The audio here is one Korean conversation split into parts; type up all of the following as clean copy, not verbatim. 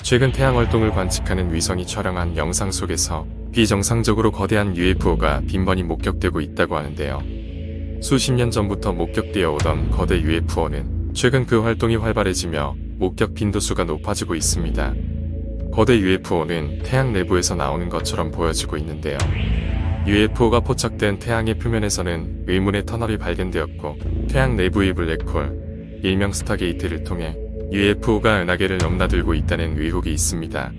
최근 태양 활동을 관측하는 위성이 촬영한 영상 속에서 비정상적으로 거대한 UFO가 빈번히 목격되고 있다고 하는데요. 수십 년 전부터 목격되어 오던 거대 UFO는 최근 그 활동이 활발해지며 목격 빈도수가 높아지고 있습니다. 거대 UFO는 태양 내부에서 나오는 것처럼 보여지고 있는데요. UFO가 포착된 태양의 표면에서는 의문의 터널이 발견되었고, 태양 내부의 블랙홀, 일명 스타게이트를 통해 UFO가 은하계를 넘나들고 있다는 의혹이 있습니다.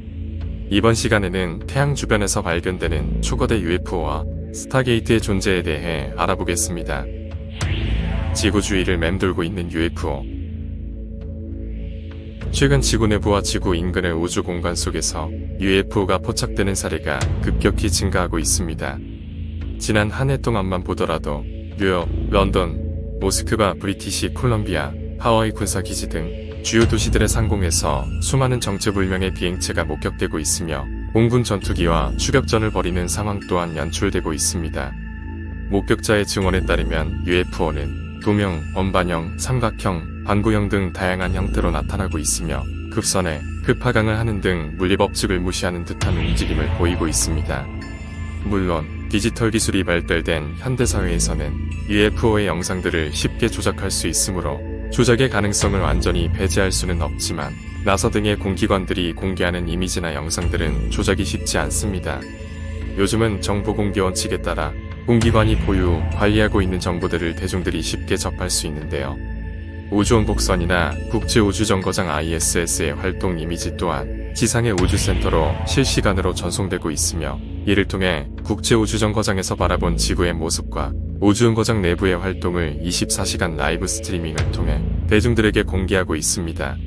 이번 시간에는 태양 주변에서 발견되는 초거대 UFO와 스타게이트의 존재에 대해 알아보겠습니다. 지구 주위를 맴돌고 있는 UFO. 최근 지구 내부와 지구 인근의 우주 공간 속에서 UFO가 포착되는 사례가 급격히 증가하고 있습니다. 지난 한 해 동안만 보더라도 뉴욕, 런던, 모스크바, 브리티시 콜럼비아, 하와이 군사기지 등 주요 도시들의 상공에서 수많은 정체불명의 비행체가 목격되고 있으며 공군 전투기와 추격전을 벌이는 상황 또한 연출되고 있습니다. 목격자의 증언에 따르면 UFO는 도명, 원반형, 삼각형, 반구형 등 다양한 형태로 나타나고 있으며 급선회, 급하강을 하는 등 물리법칙을 무시하는 듯한 움직임을 보이고 있습니다. 물론 디지털 기술이 발달된 현대사회에서는 UFO의 영상들을 쉽게 조작할 수 있으므로 조작의 가능성을 완전히 배제할 수는 없지만 나사 등의 공기관들이 공개하는 이미지나 영상들은 조작이 쉽지 않습니다. 요즘은 정보공개 원칙에 따라 공기관이 보유, 관리하고 있는 정보들을 대중들이 쉽게 접할 수 있는데요. 우주원복선이나 국제우주정거장 ISS의 활동 이미지 또한 지상의 우주센터로 실시간으로 전송되고 있으며, 이를 통해 국제우주정거장에서 바라본 지구의 모습과 우주정거장 내부의 활동을 24시간 라이브 스트리밍을 통해 대중들에게 공개하고 있습니다.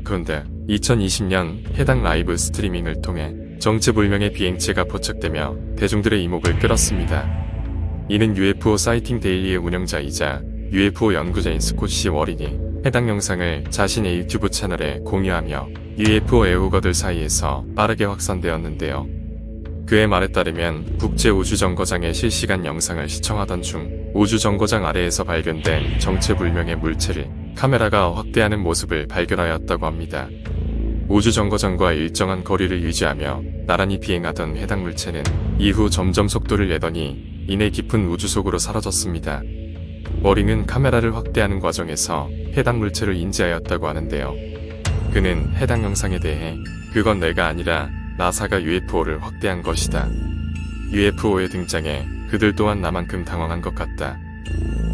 그런데 2020년 해당 라이브 스트리밍을 통해 정체불명의 비행체가 포착되며 대중들의 이목을 끌었습니다. 이는 UFO 사이팅 데일리의 운영자이자 UFO 연구자인 스콧시 워린이 해당 영상을 자신의 유튜브 채널에 공유하며 UFO 애호가들 사이에서 빠르게 확산되었는데요. 그의 말에 따르면 국제우주정거장의 실시간 영상을 시청하던 중 우주정거장 아래에서 발견된 정체불명의 물체를 카메라가 확대하는 모습을 발견하였다고 합니다. 우주정거장과 일정한 거리를 유지하며 나란히 비행하던 해당 물체는 이후 점점 속도를 내더니 이내 깊은 우주 속으로 사라졌습니다. 워링은 카메라를 확대하는 과정에서 해당 물체를 인지하였다고 하는데요. 그는 해당 영상에 대해 "그건 내가 아니라 나사가 UFO를 확대한 것이다. UFO의 등장에 그들 또한 나만큼 당황한 것 같다.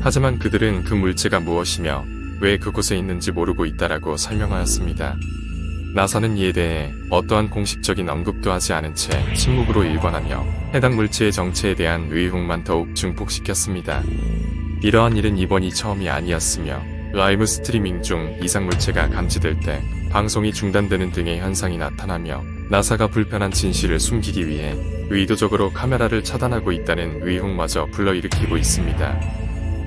하지만 그들은 그 물체가 무엇이며 왜 그곳에 있는지 모르고 있다라고 설명하였습니다. 나사는 이에 대해 어떠한 공식적인 언급도 하지 않은 채 침묵으로 일관하며 해당 물체의 정체에 대한 의혹만 더욱 증폭시켰습니다. 이러한 일은 이번이 처음이 아니었으며, 라이브 스트리밍 중 이상 물체가 감지될 때 방송이 중단되는 등의 현상이 나타나며 나사가 불편한 진실을 숨기기 위해 의도적으로 카메라를 차단하고 있다는 의혹마저 불러일으키고 있습니다.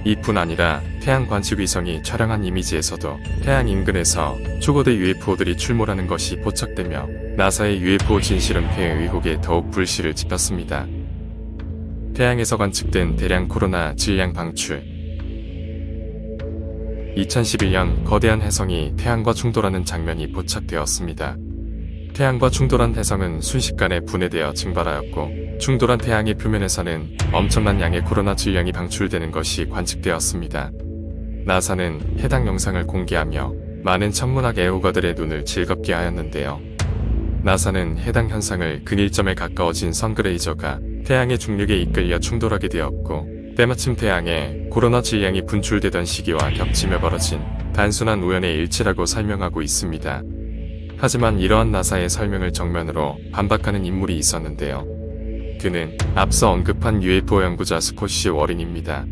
이뿐 아니라 태양 관측위성이 촬영한 이미지에서도 태양 인근에서 초거대 UFO들이 출몰하는 것이 포착되며 나사의 UFO 진실 은폐의 의혹에 더욱 불씨를 지폈습니다. 태양에서 관측된 대량 코로나 질량 방출. 2011년 거대한 혜성이 태양과 충돌하는 장면이 포착되었습니다. 태양과 충돌한 혜성은 순식간에 분해되어 증발하였고, 충돌한 태양의 표면에서는 엄청난 양의 코로나 질량이 방출되는 것이 관측되었습니다. 나사는 해당 영상을 공개하며 많은 천문학 애호가들의 눈을 즐겁게 하였는데요. 나사는 해당 현상을 근일점에 가까워진 선그레이저가 태양의 중력에 이끌려 충돌하게 되었고, 때마침 태양에 코로나 질량이 분출되던 시기와 겹치며 벌어진 단순한 우연의 일치라고 설명하고 있습니다. 하지만 이러한 나사의 설명을 정면으로 반박하는 인물이 있었는데요. 그는 앞서 언급한 UFO 연구자 스콧시 워린입니다.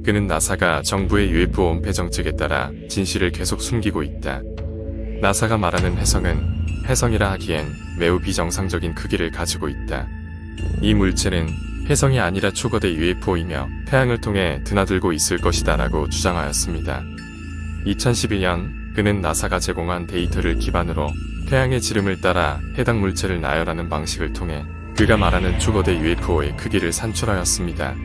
그는 나사가 정부의 UFO 은폐 정책에 따라 진실을 계속 숨기고 있다. 나사가 말하는 혜성은 혜성이라 하기엔 매우 비정상적인 크기를 가지고 있다. 이 물체는 혜성이 아니라 초거대 UFO이며 태양을 통해 드나들고 있을 것이다 라고 주장하였습니다. 2011년 그는 나사가 제공한 데이터를 기반으로 태양의 지름을 따라 해당 물체를 나열하는 방식을 통해 그가 말하는 초거대 UFO의 크기를 산출하였습니다.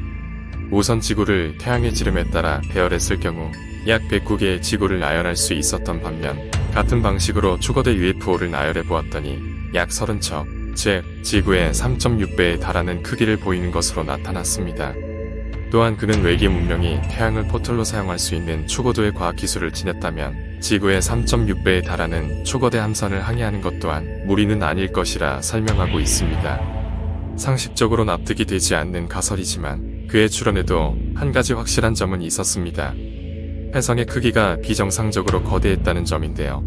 우선 지구를 태양의 지름에 따라 배열했을 경우 약 109개의 지구를 나열할 수 있었던 반면, 같은 방식으로 초거대 UFO를 나열해 보았더니 약 30척, 즉 지구의 3.6배에 달하는 크기를 보이는 것으로 나타났습니다. 또한 그는 외계 문명이 태양을 포털로 사용할 수 있는 초고도의 과학기술을 지녔다면 지구의 3.6배에 달하는 초거대 함선을 항해하는 것 또한 무리는 아닐 것이라 설명하고 있습니다. 상식적으로 납득이 되지 않는 가설이지만 그의 추론에도 한 가지 확실한 점은 있었습니다. 혜성의 크기가 비정상적으로 거대했다는 점인데요.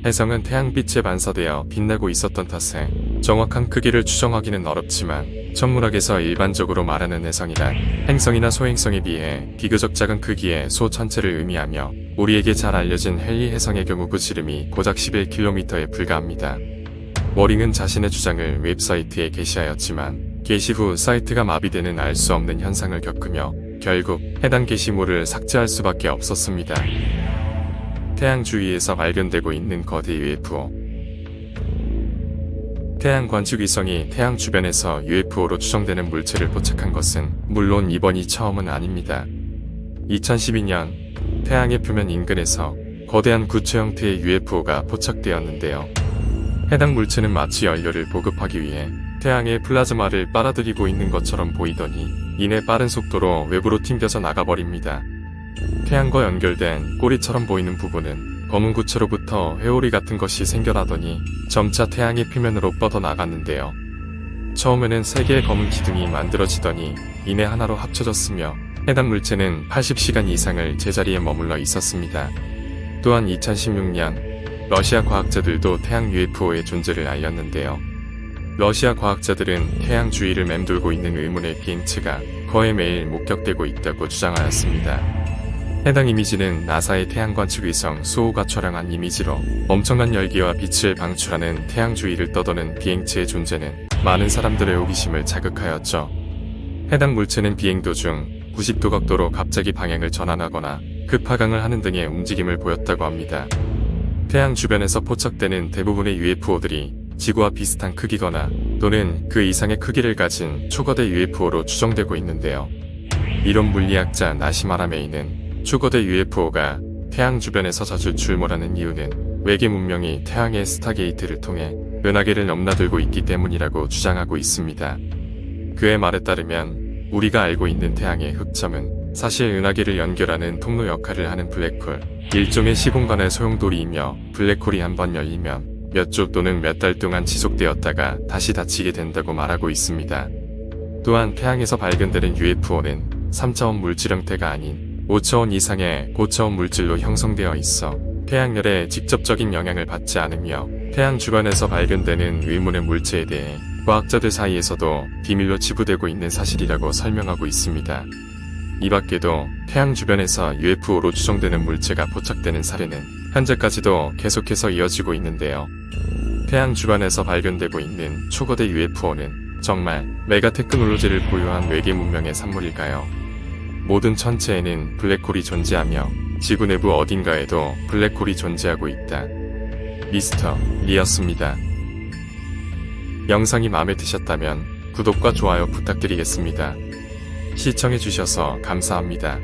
혜성은 태양빛에 반사되어 빛나고 있었던 탓에 정확한 크기를 추정하기는 어렵지만 천문학에서 일반적으로 말하는 혜성이란 행성이나 소행성에 비해 비교적 작은 크기의 소 천체를 의미하며 우리에게 잘 알려진 헨리 혜성의 경우 그 지름이 고작 11km에 불과합니다. 워링은 자신의 주장을 웹사이트에 게시하였지만 게시 후 사이트가 마비되는 알 수 없는 현상을 겪으며 결국 해당 게시물을 삭제할 수밖에 없었습니다. 태양 주위에서 발견되고 있는 거대 UFO. 태양 관측위성이 태양 주변에서 UFO로 추정되는 물체를 포착한 것은 물론 이번이 처음은 아닙니다. 2012년 태양의 표면 인근에서 거대한 구체 형태의 UFO가 포착되었는데요. 해당 물체는 마치 연료를 보급하기 위해 태양의 플라즈마를 빨아들이고 있는 것처럼 보이더니 이내 빠른 속도로 외부로 튕겨져 나가버립니다. 태양과 연결된 꼬리처럼 보이는 부분은 검은 구체로부터 회오리 같은 것이 생겨나더니 점차 태양의 표면으로 뻗어나갔는데요. 처음에는 3개의 검은 기둥이 만들어지더니 이내 하나로 합쳐졌으며 해당 물체는 80시간 이상을 제자리에 머물러 있었습니다. 또한 2016년 러시아 과학자들도 태양 UFO의 존재를 알렸는데요. 러시아 과학자들은 태양 주위를 맴돌고 있는 의문의 비행체가 거의 매일 목격되고 있다고 주장하였습니다. 해당 이미지는 나사의 태양 관측 위성 수호가 촬영한 이미지로 엄청난 열기와 빛을 방출하는 태양 주위를 떠도는 비행체의 존재는 많은 사람들의 호기심을 자극하였죠. 해당 물체는 비행 도중 90도 각도로 갑자기 방향을 전환하거나 급하강을 하는 등의 움직임을 보였다고 합니다. 태양 주변에서 포착되는 대부분의 UFO들이 지구와 비슷한 크기거나 또는 그 이상의 크기를 가진 초거대 UFO로 추정되고 있는데요. 이론 물리학자 나시마라 메이는 초거대 UFO가 태양 주변에서 자주 출몰하는 이유는 외계 문명이 태양의 스타게이트를 통해 은하계를 넘나들고 있기 때문이라고 주장하고 있습니다. 그의 말에 따르면 우리가 알고 있는 태양의 흑점은 사실 은하계를 연결하는 통로 역할을 하는 블랙홀, 일종의 시공간의 소용돌이이며 블랙홀이 한번 열리면 몇 주 또는 몇 달 동안 지속되었다가 다시 닫히게 된다고 말하고 있습니다. 또한 태양에서 발견되는 UFO는 3차원 물질 형태가 아닌 5차원 이상의 고차원 물질로 형성되어 있어 태양열에 직접적인 영향을 받지 않으며 태양 주변에서 발견되는 의문의 물체에 대해 과학자들 사이에서도 비밀로 지부되고 있는 사실이라고 설명하고 있습니다. 이 밖에도 태양 주변에서 UFO로 추정되는 물체가 포착되는 사례는 현재까지도 계속해서 이어지고 있는데요. 태양 주변에서 발견되고 있는 초거대 UFO는 정말 메가 테크놀로지를 보유한 외계 문명의 산물일까요? 모든 천체에는 블랙홀이 존재하며 지구 내부 어딘가에도 블랙홀이 존재하고 있다. 미스터 리였습니다. 영상이 마음에 드셨다면 구독과 좋아요 부탁드리겠습니다. 시청해주셔서 감사합니다.